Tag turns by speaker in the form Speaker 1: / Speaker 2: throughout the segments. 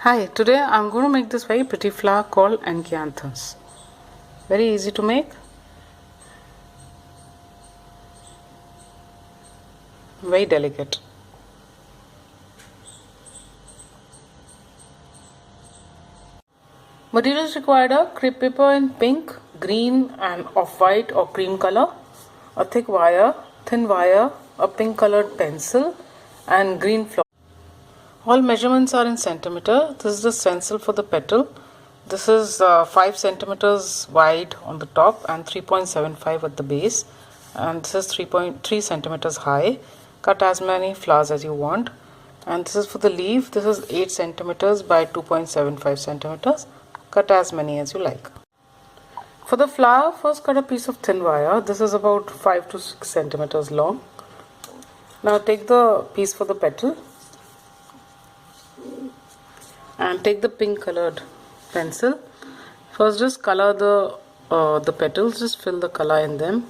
Speaker 1: Hi, today I'm going to make this very pretty flower called Enkianthus. Very easy to make. Very delicate. Materials required are crepe paper in pink, green and off-white or cream color, a thick wire, thin wire, a pink colored pencil and green flower. All measurements are in centimeter. This is the stencil for the petal. This is 5 centimeters wide on the top and 3.75 at the base, and this is 3.3 centimeters high. Cut as many flowers as you want. And this is for the leaf. This is 8 centimeters by 2.75 centimeters. Cut as many as you like. For the flower, first cut a piece of thin wire. This is about 5 to 6 centimeters long. Now take the piece for the petal and take the pink colored pencil. First just color the petals, just fill the color in them.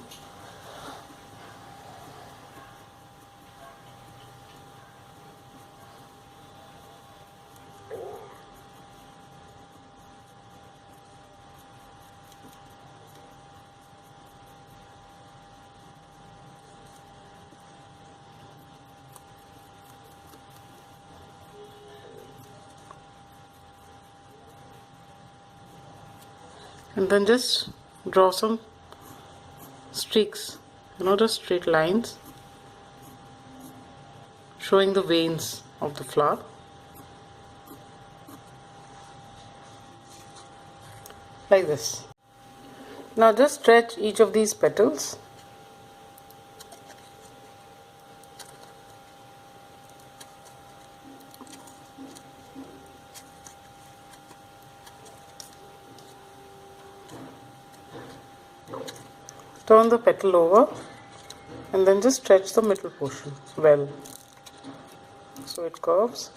Speaker 1: And then just draw some streaks, just straight lines showing the veins of the flower. Like this. Now just stretch each of these petals. Turn the petal over and then just stretch the middle portion well so it curves.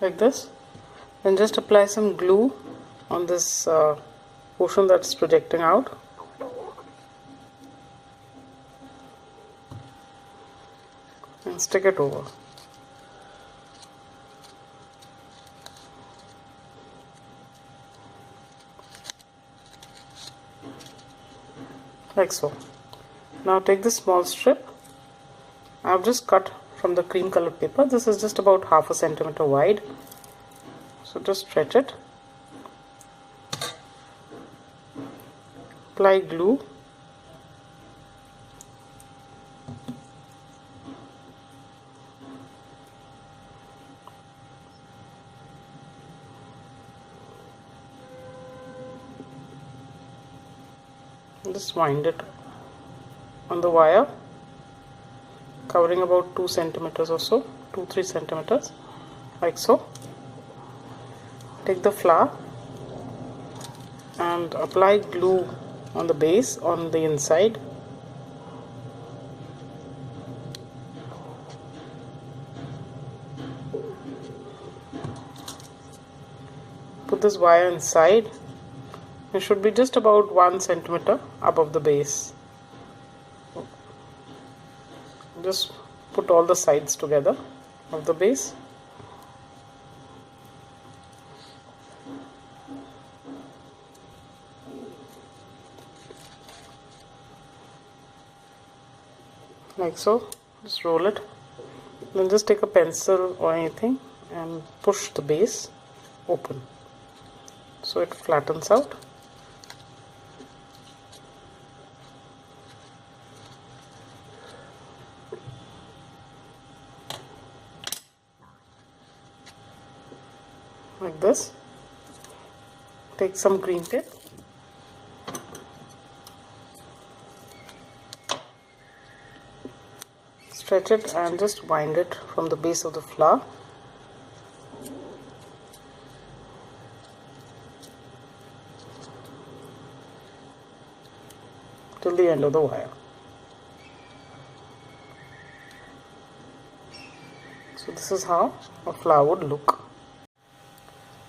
Speaker 1: Like this. Then just apply some glue on this portion that's projecting out. And stick it over. Like so. Now take this small strip. I've just cut from the cream colored paper. This is just about half a centimeter wide. So just stretch it. Apply glue. Just wind it on the wire, covering about 2 centimeters or so, 2-3 centimeters, like so. Take the flower and apply glue on the base, on the inside. Put this wire inside. It should be just about 1 centimeter above the base. Just put all the sides together of the base. Like so. Just roll it. Then just take a pencil or anything and push the base open so it flattens out. Like this. Take some green tape. Stretch it and just wind it from the base of the flower till the end of the wire. So this is how a flower would look.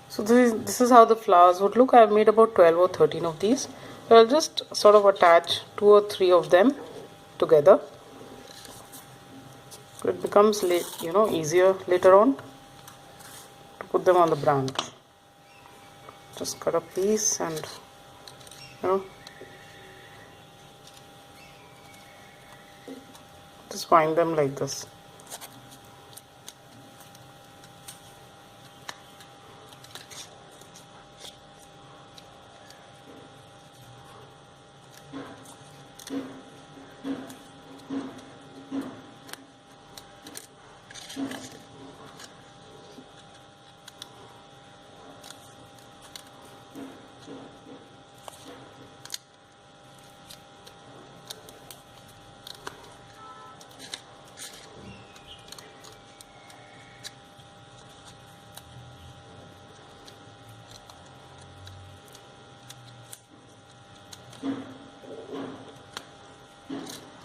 Speaker 1: So this is how the flowers would look. I have made about 12 or 13 of these. So I'll just sort of attach 2 or 3 of them together. So it becomes easier later on to put them on the branch. Just cut a piece and just wind them like this.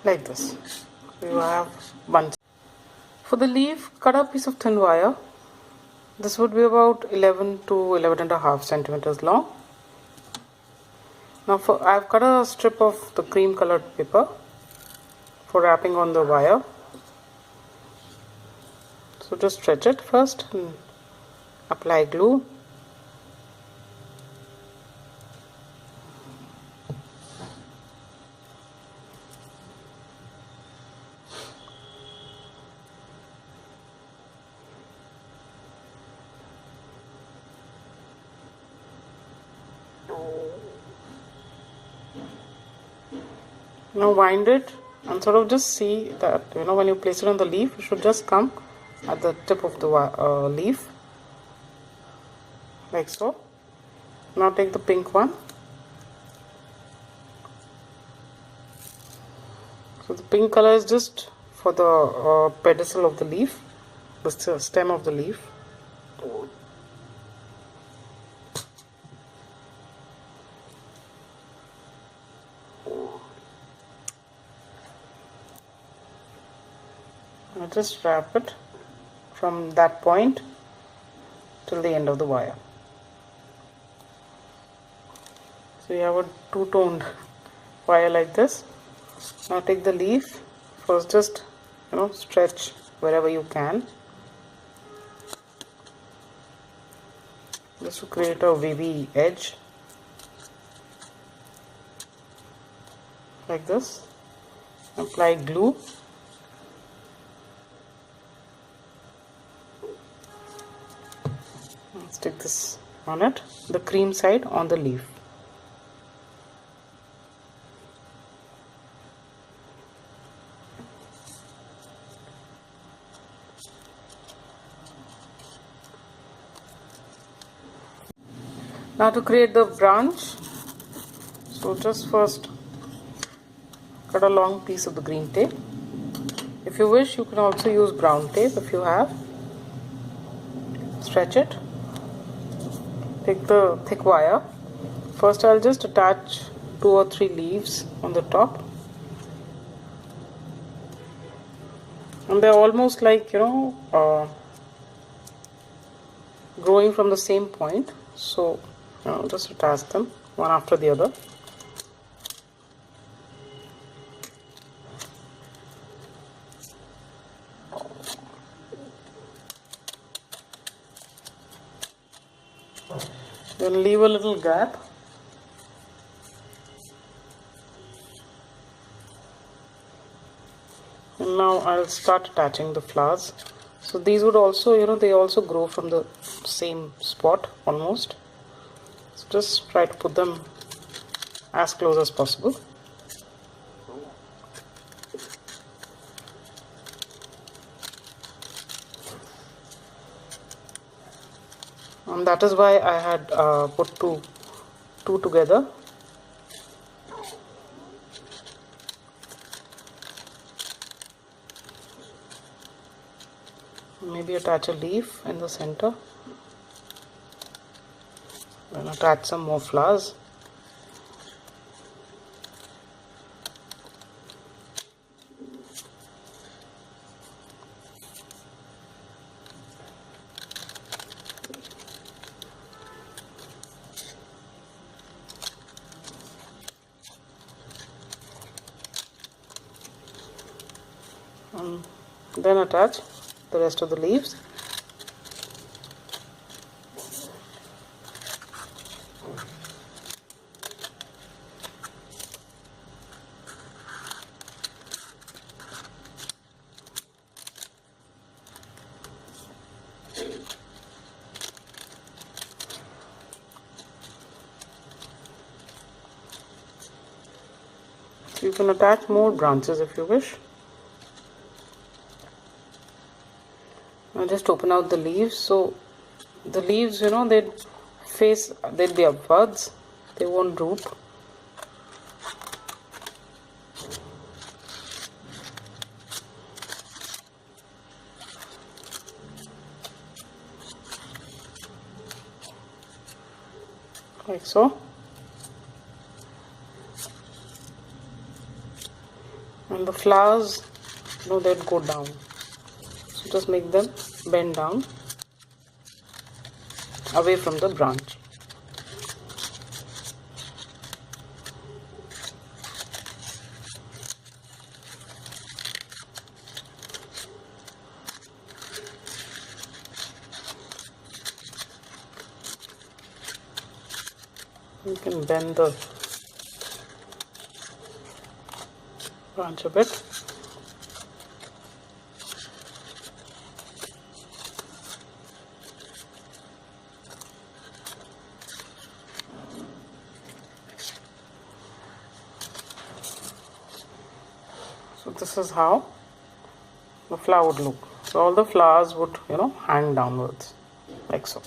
Speaker 1: Like this. So you have bunch. For the leaf, cut a piece of thin wire. This would be about 11 to 11.5 centimeters long. Now I've cut a strip of the cream colored paper for wrapping on the wire. So just stretch it first and apply glue. Now wind it and sort of just see that when you place it on the leaf, it should just come at the tip of the leaf, like so. Now take the pink one. So the pink color is just for the pedicel of the leaf, the stem of the leaf. Now just wrap it from that point till the end of the wire. So you have a two-toned wire like this. Now take the leaf. First just stretch wherever you can, just to create a wavy edge like this. Apply glue. Stick this on it, the cream side on the leaf. Now to create the branch, so just first cut a long piece of the green tape. If you wish, you can also use brown tape if you have. Stretch it. Take the thick wire. First I'll just attach 2 or 3 leaves on the top, and they're almost like growing from the same point, so just attach them one after the other. Then leave a little gap. And now I'll start attaching the flowers. So these would also, they also grow from the same spot almost. So just try to put them as close as possible. And that is why I had put two together. Maybe attach a leaf in the center, then attach some more flowers. Then attach the rest of the leaves. You can attach more branches if you wish. Now just open out the leaves. So the leaves, they'll be upwards, they won't droop. Like so. And the flowers, they'll go down. So just make them bend down away from the branch. You can bend the branch a bit. So this is how the flower would look. So all the flowers would hang downwards like so.